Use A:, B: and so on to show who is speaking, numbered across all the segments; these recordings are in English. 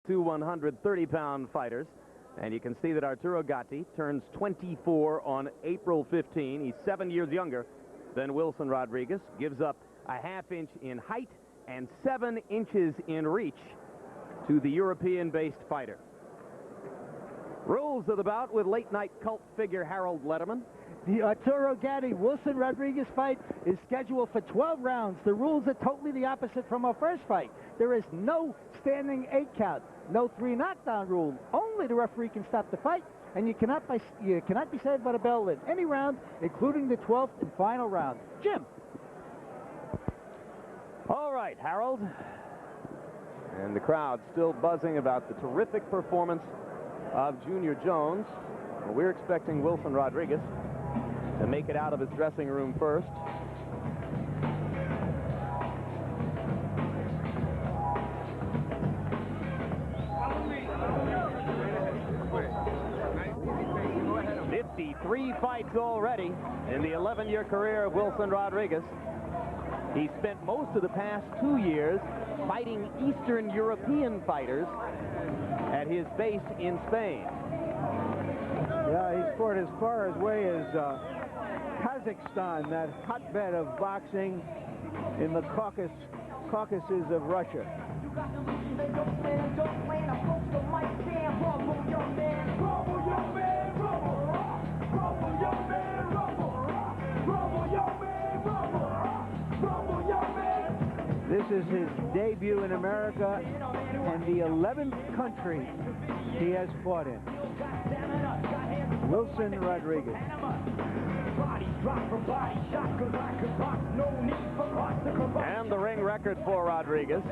A: two 130-pound fighters. And you can see that Arturo Gatti turns 24 on April 15. He's 7 years younger than Wilson Rodriguez. Gives up a half-inch in height and 7 inches in reach to the European-based fighter. Rules of the bout with late-night cult figure Harold Letterman.
B: The Arturo Gatti-Wilson Rodriguez fight is scheduled for 12 rounds. The rules are totally the opposite from our first fight. There is no standing 8 count, no 3 knockdown rule. Only the referee can stop the fight, and you cannot be saved by the bell in any round, including the 12th and final round. Jim.
A: All right, Harold. And the crowd still buzzing about the terrific performance of Junior Jones. We're expecting Wilson Rodriguez to make it out of his dressing room first. Three fights already in the 11-year career of Wilson Rodriguez. He spent most of the past 2 years fighting Eastern European fighters at his base in Spain.
C: Yeah, he's fought as far away as Kazakhstan, that hotbed of boxing in the Caucasus of Russia. This is his debut in America and the 11th country he has fought in. Wilson Rodriguez.
A: And the ring record for Rodriguez.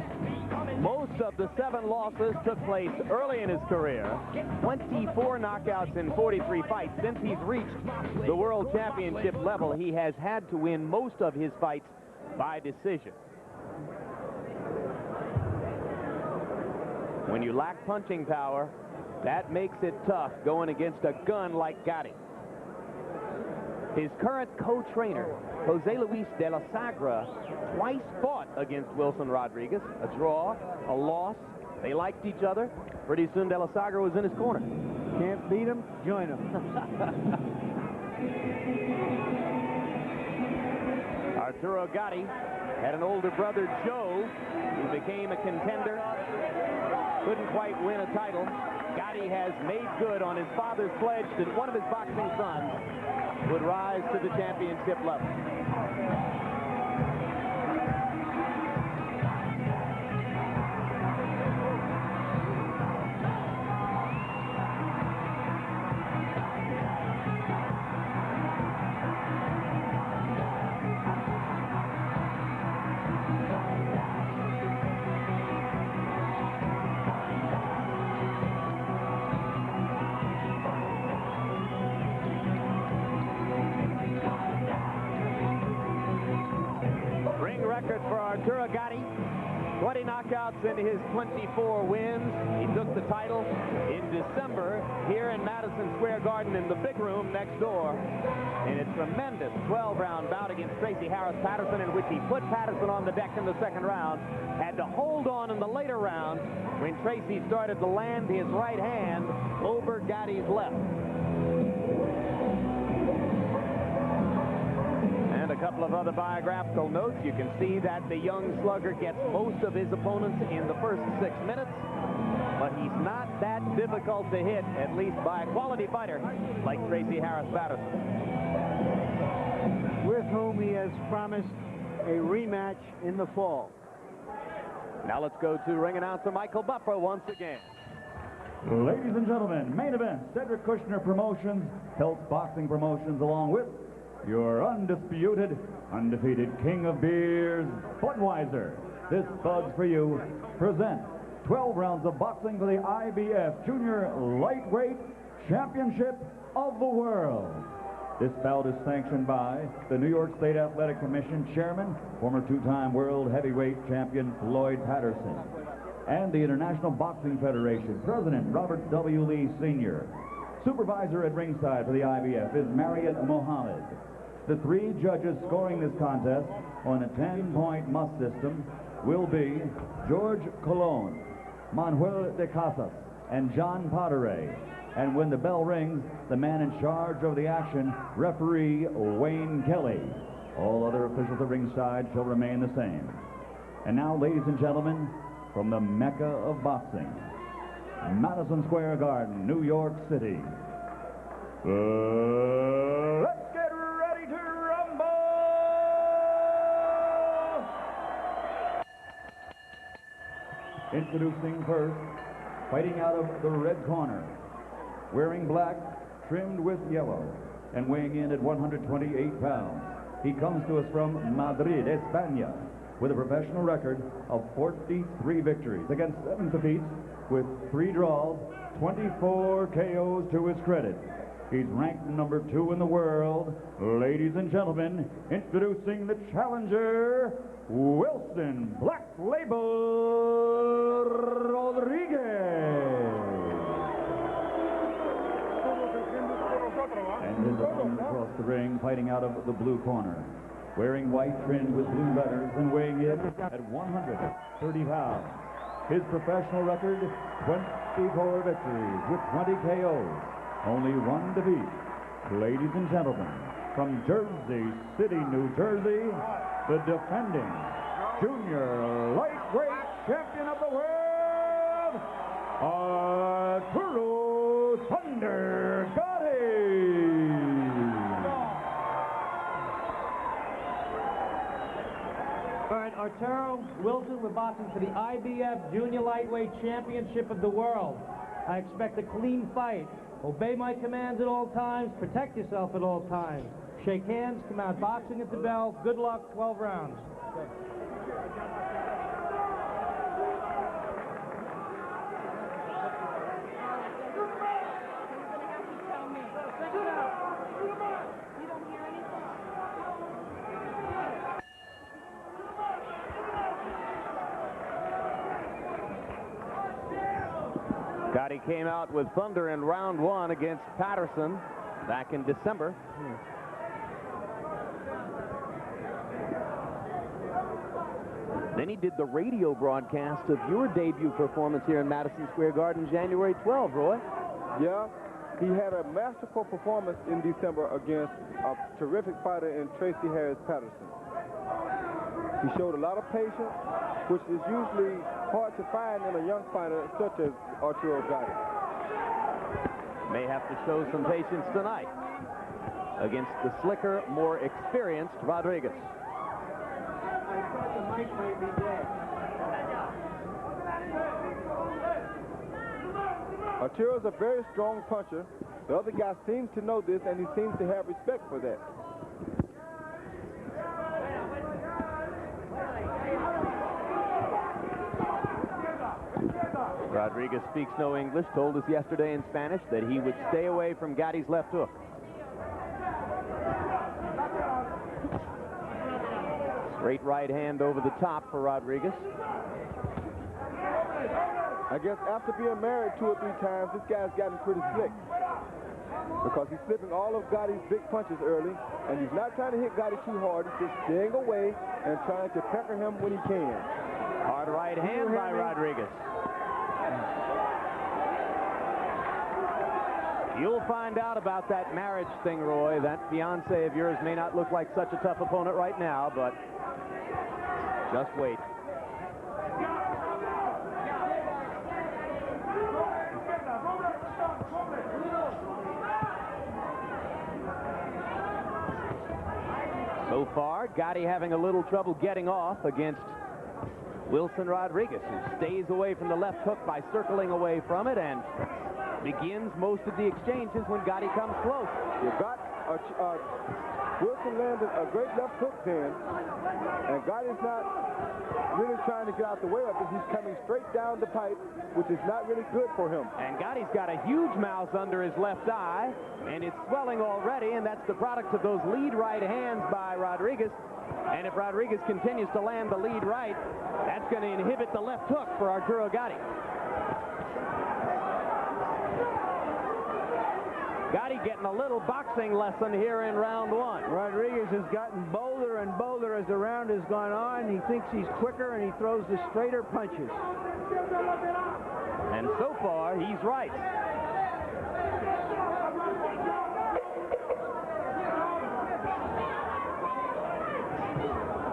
A: Most of the 7 losses took place early in his career. 24 knockouts in 43 fights. Since he's reached the world championship level, he has had to win most of his fights by decision. When you lack punching power, that makes it tough going against a gun like Gatti. His current co-trainer, Jose Luis de la Sagra, twice fought against Wilson Rodriguez. A draw, a loss. They liked each other. Pretty soon de la Sagra was in his corner.
C: Can't beat him, join him.
A: Arturo Gatti had an older brother, Joe, who became a contender. Couldn't quite win a title. Gatti has made good on his father's pledge that one of his boxing sons would rise to the championship level. Record for Arturo Gatti, 20 knockouts in his 24 wins. He took the title in December here in Madison Square Garden in the big room next door in a tremendous 12-round bout against Tracy Harris Patterson, in which he put Patterson on the deck in the second round, had to hold on in the later round when Tracy started to land his right hand over Gatti's left. A couple of other biographical notes. You can see that the young slugger gets most of his opponents in the first 6 minutes, but he's not that difficult to hit, at least by a quality fighter like Tracy Harris Patterson,
C: with whom he has promised a rematch in the fall.
A: Now let's go to ring announcer Michael Buffer once again.
D: Ladies and gentlemen, main event, Cedric Kushner Promotions, Health Boxing Promotions, along with your undisputed, undefeated king of beers, Budweiser. This Bud's for you presents 12 rounds of boxing for the IBF Junior Lightweight Championship of the World. This bout is sanctioned by the New York State Athletic Commission Chairman, former 2-time World Heavyweight Champion Floyd Patterson, and the International Boxing Federation President Robert W. Lee Sr. Supervisor at ringside for the IBF is Marriott Mohammed. The 3 judges scoring this contest on a 10-point must system will be George Colon, Manuel de Casas and John Poteray. And when the bell rings, the man in charge of the action, referee Wayne Kelly. All other officials at ringside shall remain the same. And now, ladies and gentlemen, from the Mecca of boxing, Madison Square Garden, New York City. Let's get ready to rumble! Introducing first, fighting out of the red corner, wearing black, trimmed with yellow, and weighing in at 128 pounds. He comes to us from Madrid, España, with a professional record of 43 victories against 7 defeats, with 3 draws, 24 KOs to his credit. He's ranked number 2 in the world. Ladies and gentlemen, introducing the challenger, Wilson Black Label Rodriguez. And his opponent across the ring, fighting out of the blue corner, wearing white trimmed with blue letters and weighing in at 130 pounds. His professional record, 24 victories with 20 KOs, only 1 defeat. Ladies and gentlemen, from Jersey City, New Jersey, the defending junior lightweight champion of the world, Arturo Thunder Gatti.
E: All right, Arturo, Wilson, we're boxing for the IBF Junior Lightweight Championship of the World. I expect a clean fight. Obey my commands at all times. Protect yourself at all times. Shake hands, come out boxing at the bell. Good luck, 12 rounds.
A: Gatti came out with thunder in round 1 against Patterson back in December. Then he did the radio broadcast of your debut performance here in Madison Square Garden, January 12, Roy.
F: Yeah, he had a masterful performance in December against a terrific fighter in Tracy Harris Patterson. He showed a lot of patience, which is usually hard to find in a young fighter such as Arturo Gatti.
A: May have to show some patience tonight against the slicker, more experienced Rodriguez.
F: Arturo's a very strong puncher. The other guy seems to know this, and he seems to have respect for that.
A: Rodriguez speaks no English, told us yesterday in Spanish that he would stay away from Gatti's left hook. Straight right hand over the top for Rodriguez.
F: I guess after being married 2 or 3 times, this guy's gotten pretty slick, because he's slipping all of Gatti's big punches early, and he's not trying to hit Gatti too hard. He's just staying away and trying to pecker him when he can.
A: Hard right hand by Rodriguez. You'll find out about that marriage thing, Roy. That fiance of yours may not look like such a tough opponent right now, but just wait. So far, Gatti having a little trouble getting off against Wilson Rodriguez, who stays away from the left hook by circling away from it and begins most of the exchanges when Gatti comes close.
F: You got Wilson landed a great left hook then, and Gatti's not really trying to get out the way of it. He's coming straight down the pipe, which is not really good for him.
A: And Gatti's got a huge mouth under his left eye, and it's swelling already, and that's the product of those lead right hands by Rodriguez. And if Rodriguez continues to land the lead right, that's going to inhibit the left hook for Arturo Gatti. Gatti getting a little boxing lesson here in round 1.
C: Rodriguez has gotten bolder and bolder as the round has gone on. He thinks he's quicker, and he throws the straighter punches.
A: And so far, he's right.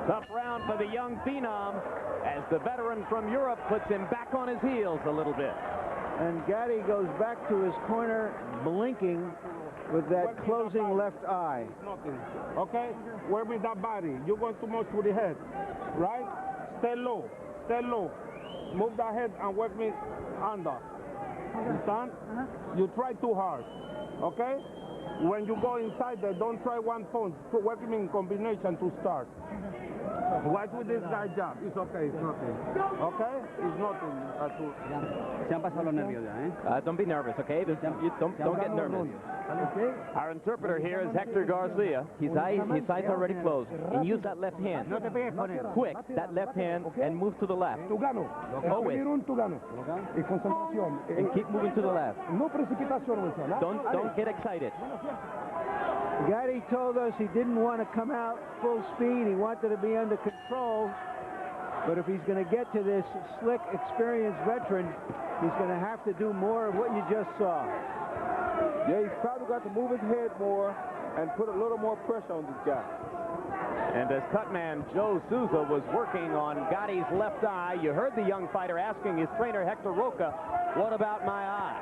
A: Tough round for the young phenom as the veteran from Europe puts him back on his heels a little bit.
C: And Gatti goes back to his corner, blinking with that closing left eye.
G: Nothing. Okay? Work with that body. You're going too much to the head. Right? Stay low. Stay low. Move that head and work me under. Understand? You try too hard. Okay? When you go inside there, don't try one punch. Work me in combination to start. Watch with this guy jab. It's okay, it's nothing. Okay? It's nothing.
H: Se han pasado los nervios ya, ¿eh?
A: Don't be nervous, okay? Don't get nervous. Our interpreter here is Hector Garcia. His eyes are already closed. And use that left hand. Quick, that left hand, and move to the left. Always. And keep moving to the left. Don't get excited.
C: Gatti told us he didn't want to come out full speed. He wanted to be under control. But if he's going to get to this slick, experienced veteran, he's going to have to do more of what you just saw.
F: Yeah, he's probably got to move his head more and put a little more pressure on this guy.
A: And as cutman Joe Souza was working on Gatti's left eye, you heard the young fighter asking his trainer Hector Roca, "What about my eye?"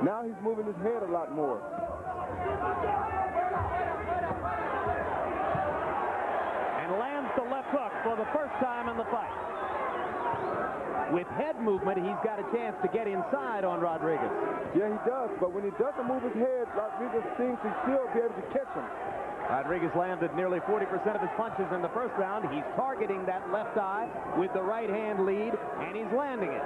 F: Now he's moving his head a lot more.
A: And lands the left hook for the first time in the fight. With head movement, he's got a chance to get inside on Rodriguez.
F: Yeah, he does, but when he doesn't move his head, Rodriguez seems to still be able to catch him.
A: Rodriguez landed nearly 40% of his punches in the first round. He's targeting that left eye with the right hand lead, and he's landing it.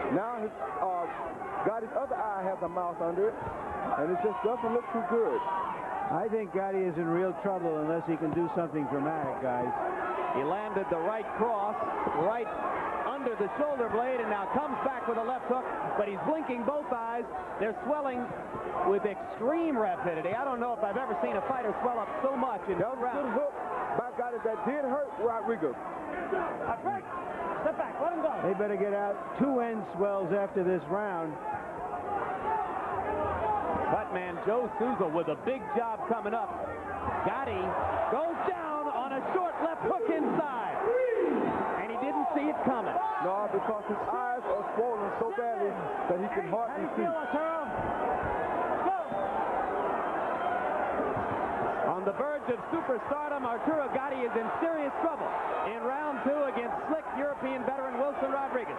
F: Now Gotti's other eye has a mouth under it, and it just doesn't look too good.
C: I think Gatti is in real trouble unless he can do something dramatic, guys.
A: He landed the right cross, right under the shoulder blade, and now comes back with a left hook, but he's blinking both eyes. They're swelling with extreme rapidity. I don't know if I've ever seen a fighter swell up so much in
F: That was a good hook by Gatti that did hurt Rodriguez.
E: Step back, let him go.
C: They better get out 2 end swells after this round.
A: Cutman Joe Souza with a big job coming up. Gatti goes down on a short left hook inside. And he didn't see it coming.
F: No, because his eyes are swollen so badly that he can hardly see.
A: On the verge of superstardom, Arturo Gatti is in serious trouble in round 2 against slick European veteran Wilson Rodriguez.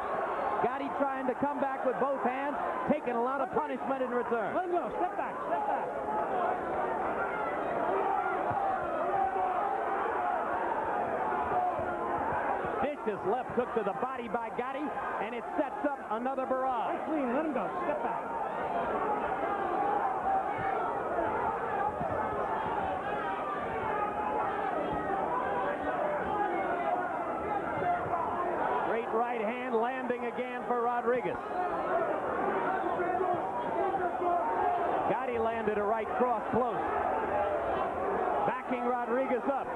A: Gatti trying to come back with both hands, taking a lot of punishment in return.
E: Let him go. Step back. Step back.
A: Vicious left hook to the body by Gatti, and it sets up another barrage.
E: Right clean. Let him go. Step back.
A: Right hand landing again for Rodriguez. Gatti landed a right cross close. Backing Rodriguez up.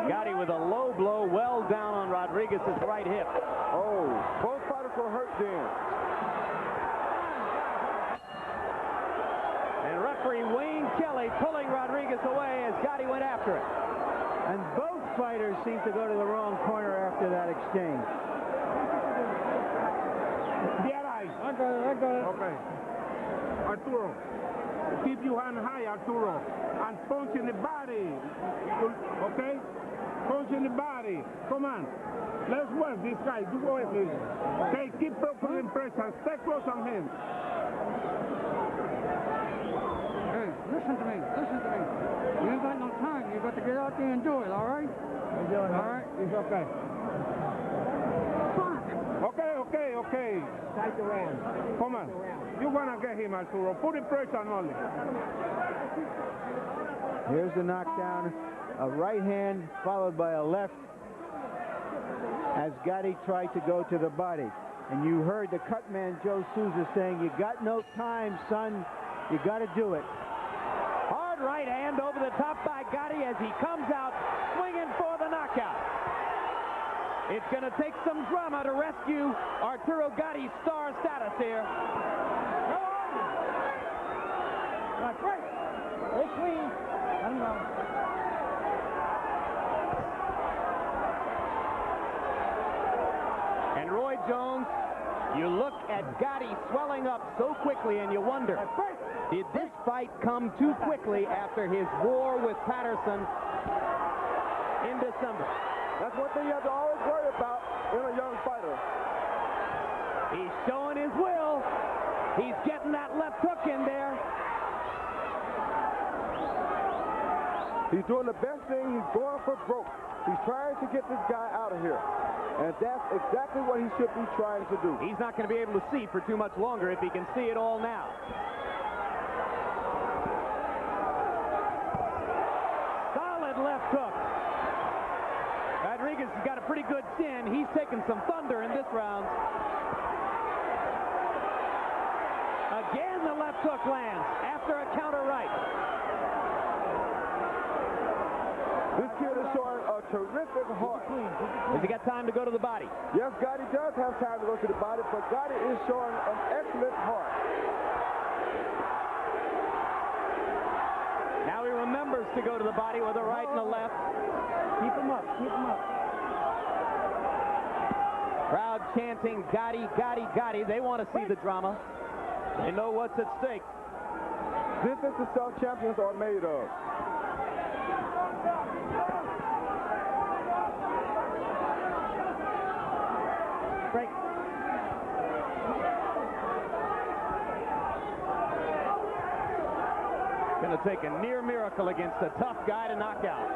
A: Gatti with a low blow well down on Rodriguez's right hip.
F: Oh, both fighters were hurt then.
A: And referee Wayne Kelly pulling Rodriguez away as Gatti went after it.
C: And both fighters seem to go to the wrong corner after that exchange.
G: Yeah, right. I got it. Okay. Arturo, keep your hand high, Arturo, and punch in the body. Okay? Punch in the body. Come on. Let's work this guy. Do go with me. Okay, keep putting pressure. Stay close on him.
H: Listen to me. Listen to me. You ain't got no time. You got to get out there and do it, all right?
G: All right? It's okay. Okay.
H: Tight the round.
G: Come on. You're going to get him, Arturo. Put the pressure on only.
C: Here's the knockdown. A right hand followed by a left as Gatti tried to go to the body. And you heard the cut man, Joe Souza, saying, you got no time, son. You got to do it.
A: Hard right hand over the top by Gatti as he comes out swinging for the knockout. It's going to take some drama to rescue Arturo Gatti's star status here.
H: Break. They clean. Let him go.
A: And Roy Jones, you look at Gatti swelling up so quickly and you wonder, did this fight come too quickly after his war with Patterson in December?
F: That's one thing you have to always worry about in a young fighter.
A: He's showing his will. He's getting that left hook in there.
F: He's doing the best thing. He's going for broke. He's trying to get this guy out of here. And that's exactly what he should be trying to do.
A: He's not going to be able to see for too much longer if he can see it all now. Solid left hook. Rodriguez has got a pretty good chin. He's taking some thunder in this round. Again, the left hook lands after a counter right.
F: This kid is showing a terrific heart.
A: Has he got time to go to the body?
F: Yes, Gatti does have time to go to the body, but Gatti is showing an excellent heart.
A: Now he remembers to go to the body with a right and a left.
H: Keep him up. Keep him up.
A: Crowd chanting, Gatti, Gatti, Gatti. They want to see the drama. They know what's at stake.
F: This is the stuff champions are made of.
H: Break.
A: Going to take a near miracle against a tough guy to knock out.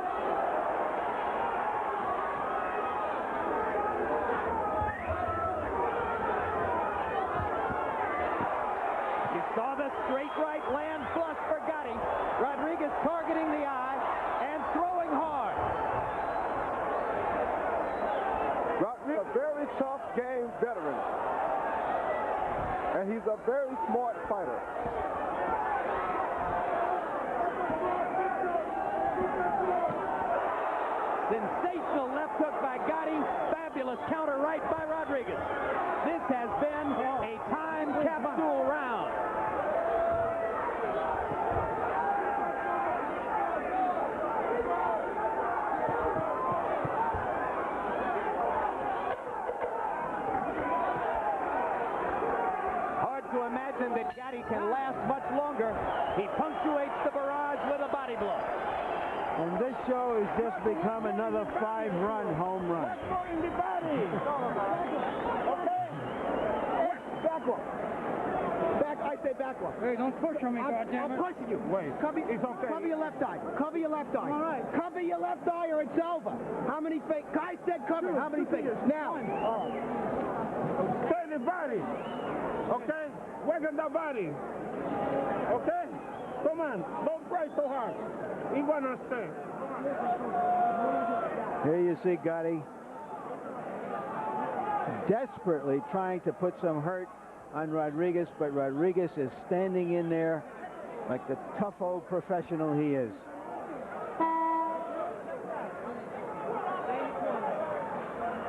A: You saw the straight right land flush for Gatti. Rodriguez targeting the eye and throwing hard.
F: Rodriguez, a very tough game veteran. And he's a very smart fighter.
A: Sensational left hook by Gatti. Fabulous counter right by Rodriguez. This has been a time capsule round. Hard to imagine that Gatti can last much longer. He punctuates the barrage with a body blow.
C: And this show has just become another 5-run home run.
G: In the body. Okay. Back one. I say back one.
H: Hey, don't push on me, goddammit.
G: I'm pushing you. Wait. It's okay.
I: Cover your left eye. Cover your left eye.
H: All right.
I: Cover your left eye or it's over. How many fingers? Guy said cover. How many fingers? Now.
G: Stay in the body. Okay? Work on the body. Okay? Come on. Don't try so hard. He wanna stay.
C: Here you see Gatti desperately trying to put some hurt on Rodriguez, but Rodriguez is standing in there like the tough old professional he is.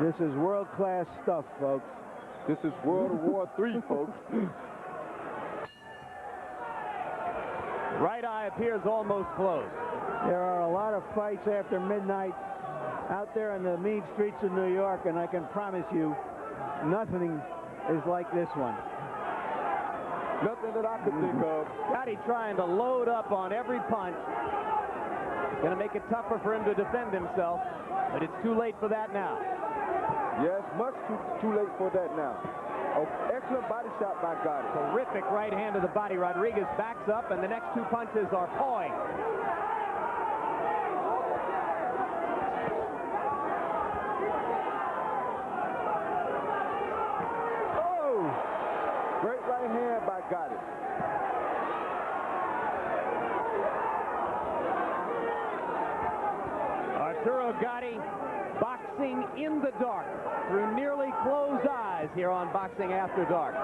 C: This is world-class stuff, folks.
F: This is World War III, folks.
A: Right eye appears almost closed.
C: There are a lot of fights after midnight out there on the mean streets of New York, and I can promise you nothing is like this one.
F: Nothing that I could think of.
A: Gatti trying to load up on every punch. Going to make it tougher for him to defend himself, but it's too late for that now.
F: Yes, much too late for that now. Oh, excellent body shot by Gatti.
A: Terrific right hand to the body. Rodriguez backs up, and the next two punches are pawing.
F: Oh! Great right hand by Gatti.
A: Arturo Gatti boxing in the dark through nearly closed eyes here on Boxing After Dark.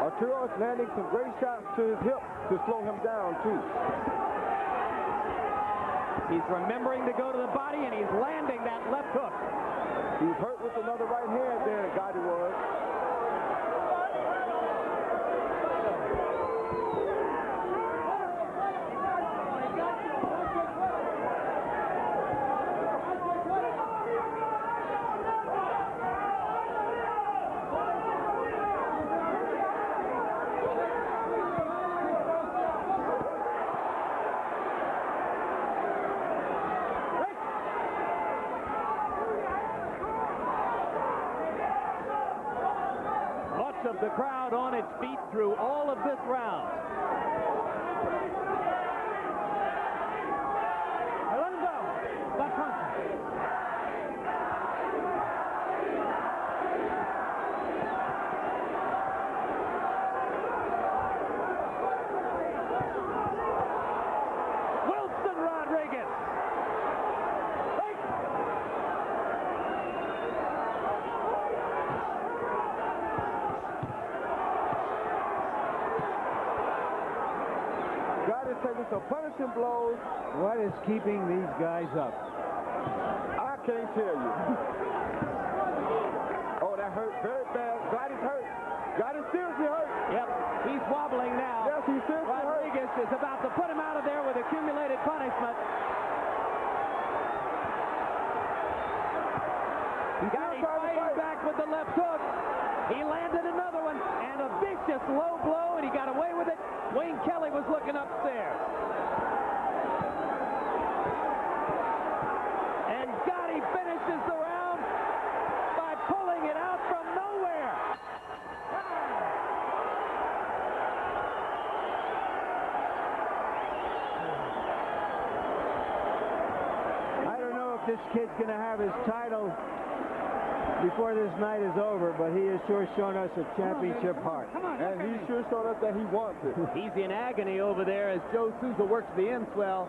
F: Arturo is landing some great shots to his hip to slow him down, too.
A: He's remembering to go to the body, and he's landing that left hook.
F: He's hurt with another right hand there, Gatti was.
A: Of the crowd on its feet through all of this round.
H: Let him go. Stop punching.
A: Wilson Rodriguez.
F: Taking some punishing blows.
C: What is keeping these guys up?
F: I can't tell you. Oh, that hurt very bad. Gatti's hurt. Gatti's seriously hurt.
A: Yep, he's wobbling now.
F: Yes, he's seriously
A: Rodriguez is about to put him out of there with accumulated punishment. Gatti fighting back with the left hook. He landed another one and a vicious low blow, and he got away with it. Wayne Kelly was looking upstairs. And Gatti finishes the round by pulling it out from nowhere.
C: I don't know if this kid's going to have his title before this night is over, but he has sure shown us a championship heart.
F: And he sure showed us that he wants it.
A: He's in agony over there as Joe Souza works the inswell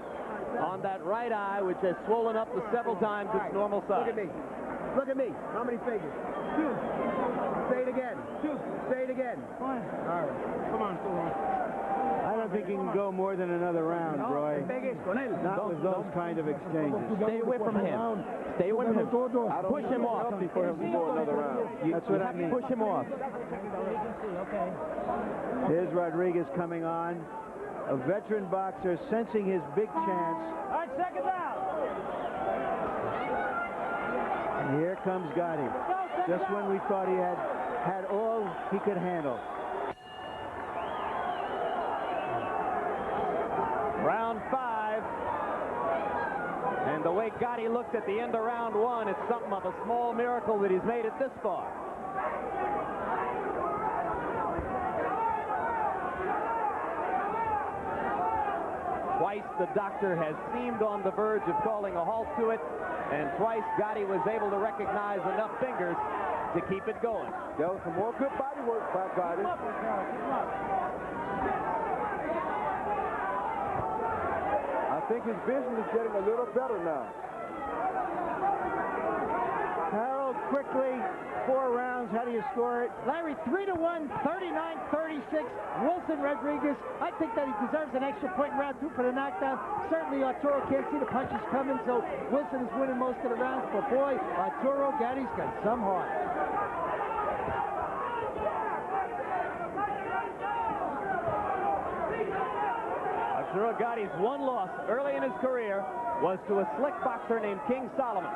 A: on that right eye, which has swollen up to several times its normal size.
I: Look at me. Look at me. How many fingers? 2. Say it again. 2. Say it again.
H: Fine.
I: All right.
H: Come on, come on.
C: I don't think he can go more than another round, Roy. Not with those kind of exchanges.
A: Stay away from him. Stay away from him. Push him off.
F: For him to go another round.
C: That's what I mean.
A: Push him off.
C: Here's Rodriguez coming on. A veteran boxer sensing his big chance.
H: All right, second down.
C: And here comes Gatti. Just when we thought he had all he could handle.
A: Round 5. And the way Gatti looked at the end of round 1, it's something of a small miracle that he's made it this far. Twice the doctor has seemed on the verge of calling a halt to it, and twice Gatti was able to recognize enough fingers to keep it going.
F: There was some more good body work by Gatti. I think his vision is getting a little better now.
C: Harold, quickly, 4 rounds. How do you score it?
B: Larry, 3-1, 39-36. Wilson Rodriguez. I think that he deserves an extra point in round 2 for the knockdown. Certainly Arturo can't see the punches coming, so Wilson is winning most of the rounds. But boy, Arturo Gatti's got some heart.
A: Arturo Gatti's one loss early in his career was to a slick boxer named King Solomon.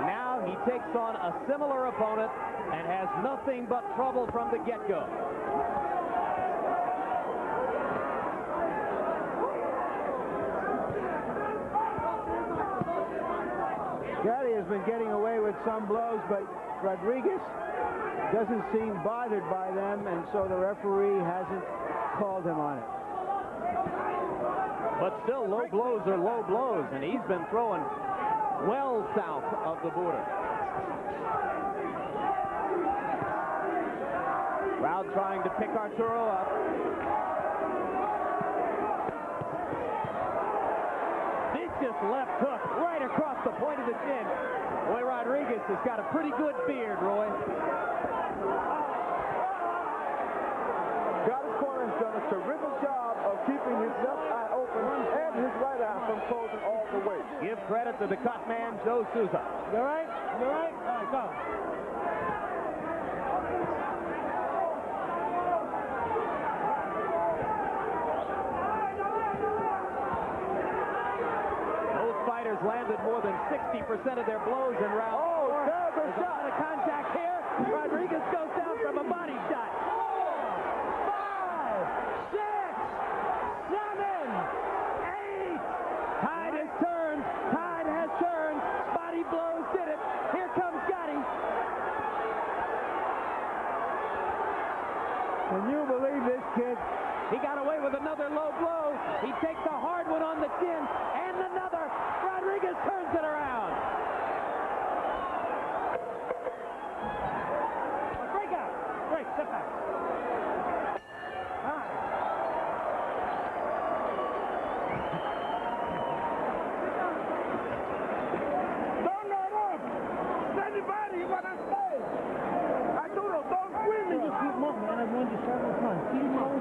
A: Now he takes on a similar opponent and has nothing but trouble from the get-go.
C: Gatti has been getting away with some blows, but Rodriguez doesn't seem bothered by them, and so the referee hasn't called him on it.
A: But still, low blows are low blows, and he's been throwing well south of the border. Crowd trying to pick Arturo up. Just left hook right across the point of the chin. Boy, Rodriguez has got a pretty good beard, Roy.
F: Gotti's corner has done a terrific job of keeping his left eye open and his right eye from closing all the way.
A: Give credit to the cut man, Joe Souza.
E: You all right? You all right? All right, go.
A: Both fighters landed more than 60% of their blows in round four.
F: There's a
A: There's a lot of contact here. Rodriguez goes down from a body shot. 5, 6, 7, 8. Tide has turned. Tide has turned. Body blows did it. Here comes Gatti.
C: Can you believe this kid?
A: He got away with another low blow. He takes a hard one on the chin and another. Rodriguez turns it around.
E: Break out. Break. Step back. All right.
G: Don't go up. Steady body, you gotta stay. Arturo, don't swing me.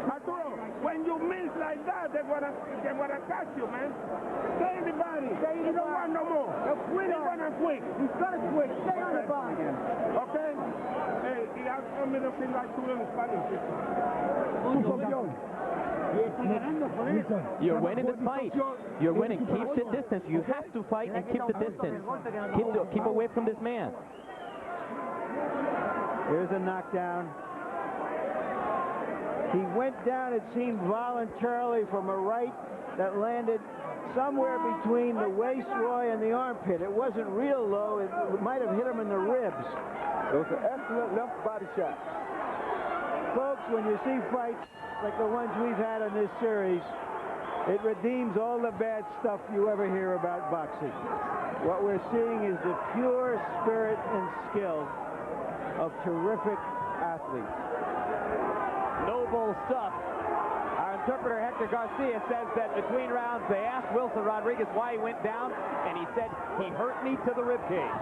G: Arturo, when you miss like that, they're gonna catch you, man. Stay in the body. You don't want no more. He's gonna swing.
B: He's gonna swing. Stay on the body.
G: Okay? Hey, he has told me to feel like two in Spanish.
A: You're winning this fight. You're winning. Keep the distance. You have to fight and keep the distance. Keep away from this man.
C: Here's a knockdown. He went down, it seemed, voluntarily from a right that landed somewhere between the waist, Roy, and the armpit. It wasn't real low. It might have hit him in the ribs.
F: It was an excellent left body shot.
C: Folks, when you see fights like the ones we've had in this series, it redeems all the bad stuff you ever hear about boxing. What we're seeing is the pure spirit and skill of terrific athletes.
A: Noble stuff. Our interpreter, Hector Garcia, says that between rounds they asked Wilson Rodriguez why he went down, and he said, he hurt me to the ribcage.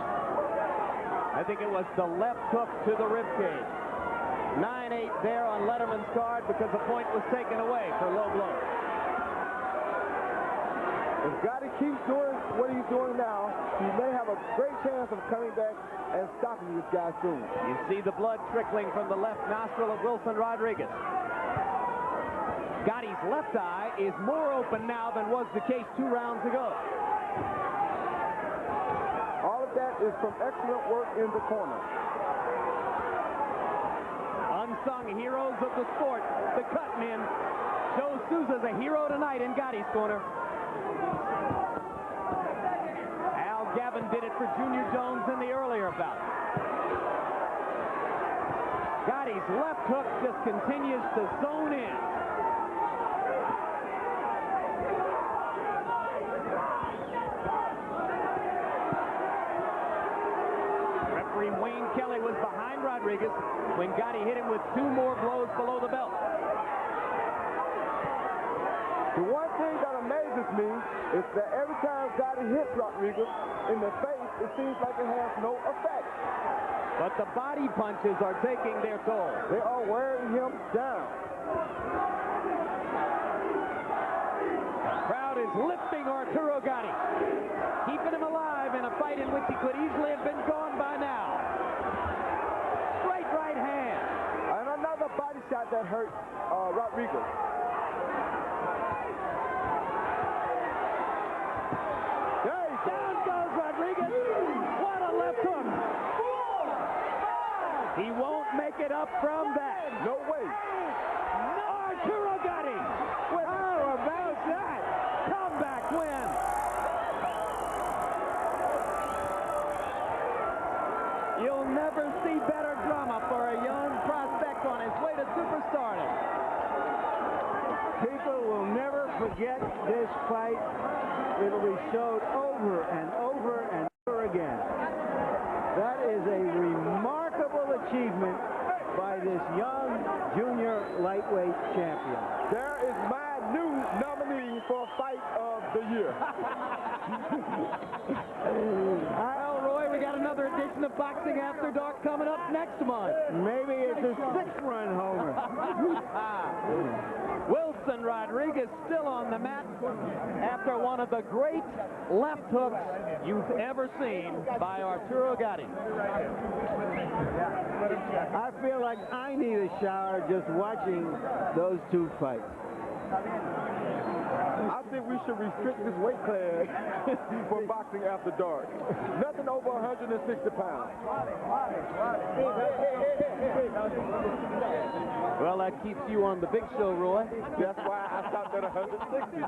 A: I think it was the left hook to the ribcage. 9-8 there on Letterman's card because the point was taken away for low blow.
F: If Gatti keeps doing what he's doing now, he may have a great chance of coming back and stopping this guy soon.
A: You see the blood trickling from the left nostril of Wilson Rodriguez. Gatti's left eye is more open now than was the case 2 rounds ago.
F: All of that is from excellent work in the corner.
A: Unsung heroes of the sport, the cut men. Joe Souza's a hero tonight in Gatti's corner. Al Gavin did it for Junior Jones in the earlier bout. Gatti's left hook just continues to zone in. Referee Wayne Kelly was behind Rodriguez when Gatti hit him with 2 more blows below the belt.
F: The one thing that amazes me is that every time Gatti hits Rodriguez in the face, it seems like it has no effect.
A: But the body punches are taking their toll.
F: They are wearing him down.
A: Crowd is lifting Arturo Gatti, keeping him alive in a fight in which he could easily have been gone by now. Straight right hand.
F: And another body shot that hurt Rodriguez.
A: Down goes Rodriguez. What a left hook. He won't make it up from that.
F: No way.
A: Arturo Gatti. How about that? Comeback win. You'll never see better drama for a young prospect on his way to superstardom.
C: People will never forget this fight. It'll be showed over and over and over again. That is a remarkable achievement by this young junior lightweight champion.
F: There is my new nominee for fight of the year.
A: Well, Roy, we got another edition of Boxing After Dark coming up next month.
C: Maybe it's a 6-run homer.
A: Wilson Rodriguez still on the mat after one of the great left hooks you've ever seen by Arturo Gatti.
C: I feel like I need a shower just watching those two fight.
F: I think we should restrict this weight class for Boxing After Dark. Nothing over 160 pounds.
A: Well, that keeps you on the big show, Roy.
F: That's why I stopped at 160.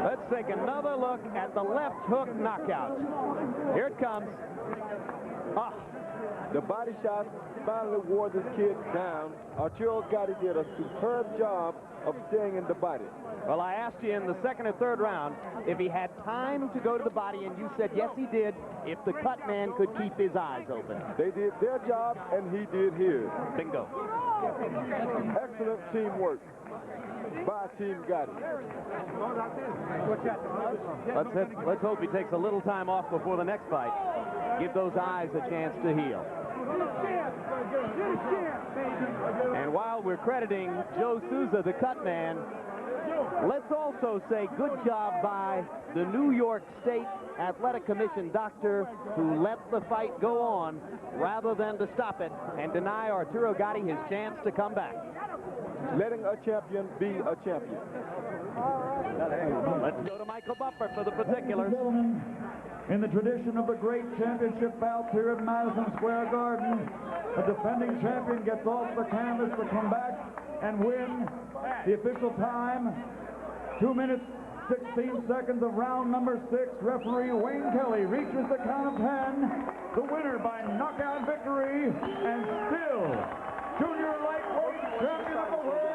A: Let's take another look at the left hook knockout. Here it comes. Ah.
F: The body shots finally wore this kid down. Arturo Gatti did a superb job of staying in the body.
A: Well, I asked you in the second or third round if he had time to go to the body, and you said yes, he did, if the cut man could keep his eyes open.
F: They did their job, and he did his.
A: Bingo.
F: Excellent teamwork by Team Gatti.
A: Let's hope he takes a little time off before the next fight. Give those eyes a chance to heal. And while we're crediting Joe Souza, the cut man, let's also say good job by the New York State Athletic Commission doctor who let the fight go on rather than to stop it and deny Arturo Gatti his chance to come back.
F: Letting a champion be a champion.
A: Let's go to Michael Buffer for the particulars.
D: Gentlemen, in the tradition of the great championship bouts here at Madison Square Garden, a defending champion gets off the canvas to come back and win. The official time, 2 minutes, 16 seconds of round number 6. Referee Wayne Kelly reaches the count of 10. The winner by knockout victory, and still junior lightweight champion of the world.